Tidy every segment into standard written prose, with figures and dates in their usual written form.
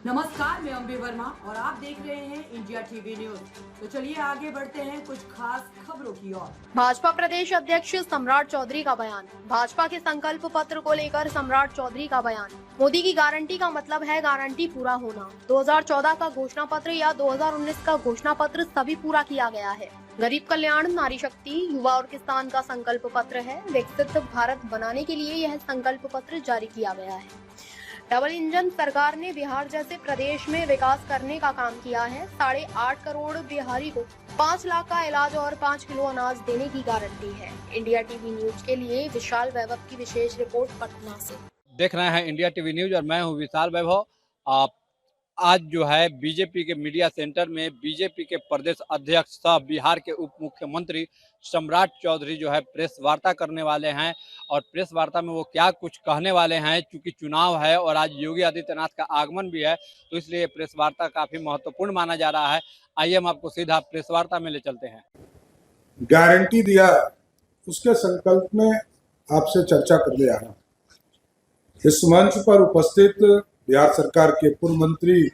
नमस्कार, मैं अम्बे वर्मा और आप देख रहे हैं इंडिया टीवी न्यूज। तो चलिए आगे बढ़ते हैं कुछ खास खबरों की ओर। भाजपा प्रदेश अध्यक्ष सम्राट चौधरी का बयान। भाजपा के संकल्प पत्र को लेकर सम्राट चौधरी का बयान। मोदी की गारंटी का मतलब है गारंटी पूरा होना। 2014 का घोषणा पत्र या 2019 का घोषणा पत्र सभी पूरा किया गया है। गरीब कल्याण, नारी शक्ति, युवा और किसान का संकल्प पत्र है। विकसित भारत बनाने के लिए यह संकल्प पत्र जारी किया गया है। डबल इंजन सरकार ने बिहार जैसे प्रदेश में विकास करने का काम किया है। 8.5 करोड़ बिहारी को 5 लाख का इलाज और 5 किलो अनाज देने की गारंटी है। इंडिया टीवी न्यूज के लिए विशाल वैभव की विशेष रिपोर्ट पटना से। देख रहे हैं इंडिया टीवी न्यूज और मैं हूं विशाल वैभव। आप आज जो है बीजेपी के मीडिया सेंटर में बीजेपी के प्रदेश अध्यक्ष सह बिहार के उप मुख्यमंत्री सम्राट चौधरी जो है प्रेस वार्ता करने वाले हैं और प्रेस वार्ता में वो क्या कुछ कहने वाले हैं, क्योंकि चुनाव है और आज योगी आदित्यनाथ का आगमन भी है, तो इसलिए प्रेस वार्ता काफी महत्वपूर्ण माना जा रहा है। आइए हम आपको सीधा प्रेस वार्ता में ले चलते हैं। गारंटी दिया, उसके संकल्प में आपसे चर्चा करने आ रहा हूं। इस मंच पर उपस्थित बिहार सरकार के पूर्व मंत्री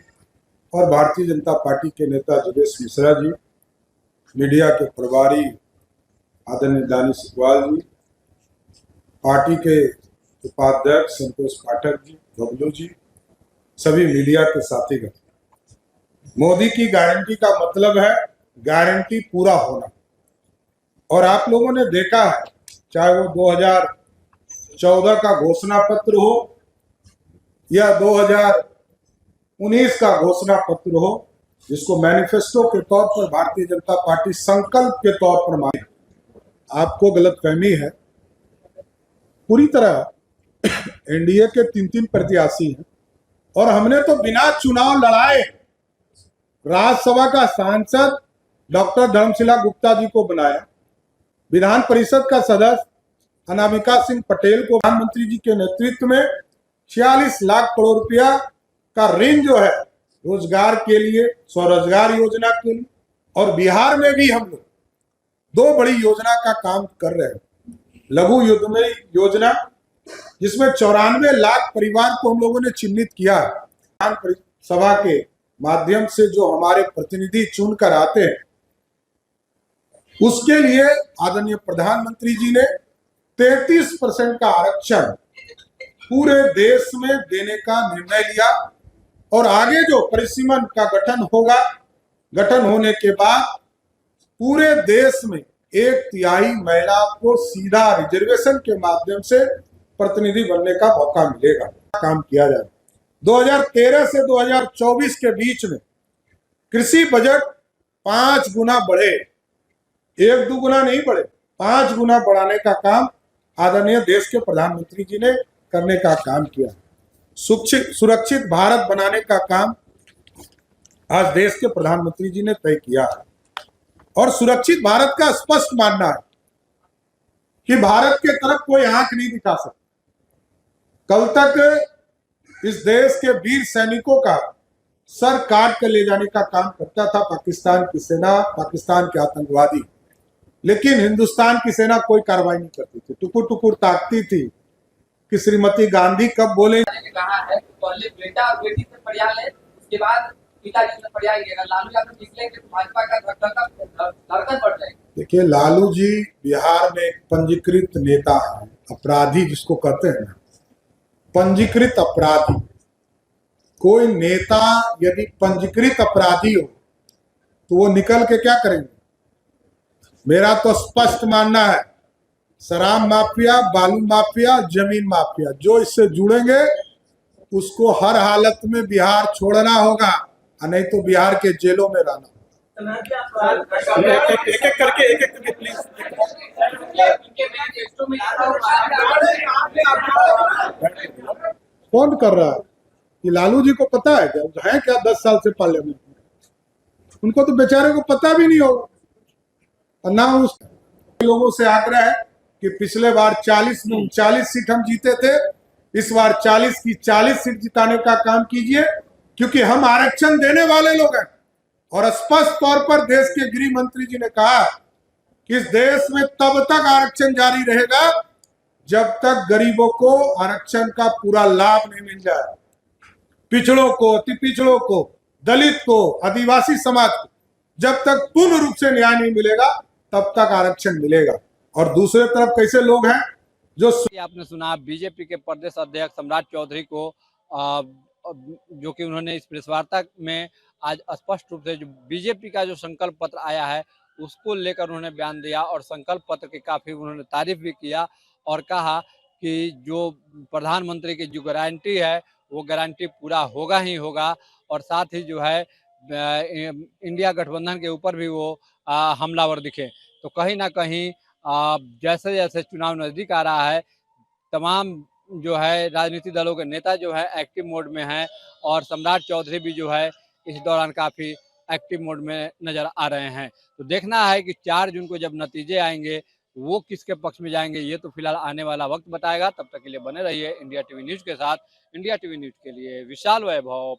और भारतीय जनता पार्टी के नेता जगेश मिश्रा जी, मीडिया के प्रभारी आदरणीय दानिश इकबाल जी, पार्टी के उपाध्यक्ष संतोष पाठक जी, बबलू जी, सभी मीडिया के साथीगण, मोदी की गारंटी का मतलब है गारंटी पूरा होना। और आप लोगों ने देखा है, चाहे वो 2014 का घोषणा पत्र हो या 2019 का घोषणा पत्र हो, जिसको मैनिफेस्टो के तौर पर भारतीय जनता पार्टी संकल्प के तौर पर माने। आपको गलतफहमी है। पूरी तरह एनडीए के 3 प्रत्याशी हैं और हमने तो बिना चुनाव लड़ाए राज्यसभा का सांसद डॉक्टर धर्मशिला गुप्ता जी को बनाया, विधान परिषद का सदस्य अनामिका सिंह पटेल को प्रधानमंत्री जी के नेतृत्व में 46 लाख करोड़ रुपया का ऋण जो है रोजगार के लिए, स्वरोजगार योजना के लिए, और बिहार में भी हम लोग 2 बड़ी योजना का काम कर रहे हैं। लघु युद्ध में योजना, जिसमें 94 लाख परिवार को हम लोगों ने चिन्हित किया। विधान सभा के माध्यम से जो हमारे प्रतिनिधि चुनकर आते हैं, उसके लिए आदरणीय प्रधानमंत्री जी ने 33% का आरक्षण पूरे देश में देने का निर्णय लिया। और आगे जो परिसीमन का गठन होगा, गठन होने के बाद पूरे देश में 1/3 महिला को सीधा रिजर्वेशन के माध्यम से प्रतिनिधि बनने का मौका मिलेगा। काम किया जाए। 2013 से 2024 के बीच में कृषि बजट 5 गुना बढ़े, 1-2 गुना नहीं बढ़े, 5 गुना बढ़ाने का काम आदरणीय देश के प्रधानमंत्री जी ने करने का काम किया। सुरक्षित भारत बनाने का काम आज देश के प्रधानमंत्री जी ने तय किया है। और सुरक्षित भारत का स्पष्ट मानना है कि भारत के तरफ कोई आंख नहीं दिखा सकता। कल तक इस देश के वीर सैनिकों का सर काट कर ले जाने का काम करता था पाकिस्तान की सेना, पाकिस्तान के आतंकवादी, लेकिन हिंदुस्तान की सेना कोई कार्रवाई नहीं करती थी, टुकुर टुकुर ताकती थी कि श्रीमती गांधी कब बोले। कहा है पहले बेटा और बेटी से फरियाद ले, उसके बाद पिताजी से फरियाद लेगा। लालू यादव निकले कि भाजपा का धड़कन बढ़ जाएगी। देखिए, लालू जी बिहार में एक पंजीकृत नेता है, अपराधी जिसको कहते हैं ना, पंजीकृत अपराधी। कोई नेता यदि पंजीकृत अपराधी हो तो वो निकल के क्या करेंगे? मेरा तो स्पष्ट मानना है, शराब माफिया, बालू माफिया, जमीन माफिया, जो इससे जुड़ेंगे उसको हर हालत में बिहार छोड़ना होगा, और नहीं तो बिहार के जेलों में रहना। एक करके प्लीज। कौन कर रहा है? कि लालू जी को पता है क्या है क्या 10 साल से पार्लियामेंट में? उनको तो बेचारे को पता भी नहीं होगा। और ना उस लोगों से आग्रह है कि पिछले बार 40 में 39 सीट हम जीते थे, इस बार 40 की 40 सीट जिताने का काम कीजिए, क्योंकि हम आरक्षण देने वाले लोग हैं। और स्पष्ट तौर पर देश के गृह मंत्री जी ने कहा कि इस देश में तब तक आरक्षण जारी रहेगा जब तक गरीबों को आरक्षण का पूरा लाभ नहीं मिल जाए। पिछड़ों को, अति पिछड़ों को, दलित को, आदिवासी समाज को जब तक पूर्ण रूप से न्याय नहीं मिलेगा तब तक आरक्षण मिलेगा। और दूसरे तरफ कैसे लोग हैं जो आपने सुना बीजेपी के प्रदेश अध्यक्ष सम्राट चौधरी को जो कि उन्होंने इस प्रेस वार्ता में आज स्पष्ट रूप से जो बीजेपी का जो संकल्प पत्र आया है उसको लेकर उन्होंने बयान दिया और संकल्प पत्र की काफी उन्होंने तारीफ भी किया और कहा कि जो प्रधानमंत्री की जो गारंटी है वो गारंटी पूरा होगा ही होगा और साथ ही जो है इंडिया गठबंधन के ऊपर भी वो हमलावर दिखे। तो कहीं ना कहीं जैसे जैसे चुनाव नजदीक आ रहा है तमाम जो है राजनीतिक दलों के नेता जो है एक्टिव मोड में हैं और सम्राट चौधरी भी जो है इस दौरान काफी एक्टिव मोड में नजर आ रहे हैं। तो देखना है कि 4 जून को जब नतीजे आएंगे वो किसके पक्ष में जाएंगे ये तो फिलहाल आने वाला वक्त बताएगा। तब तक के लिए बने रहिए इंडिया टीवी न्यूज के साथ। इंडिया टीवी न्यूज के लिए विशाल वैभव।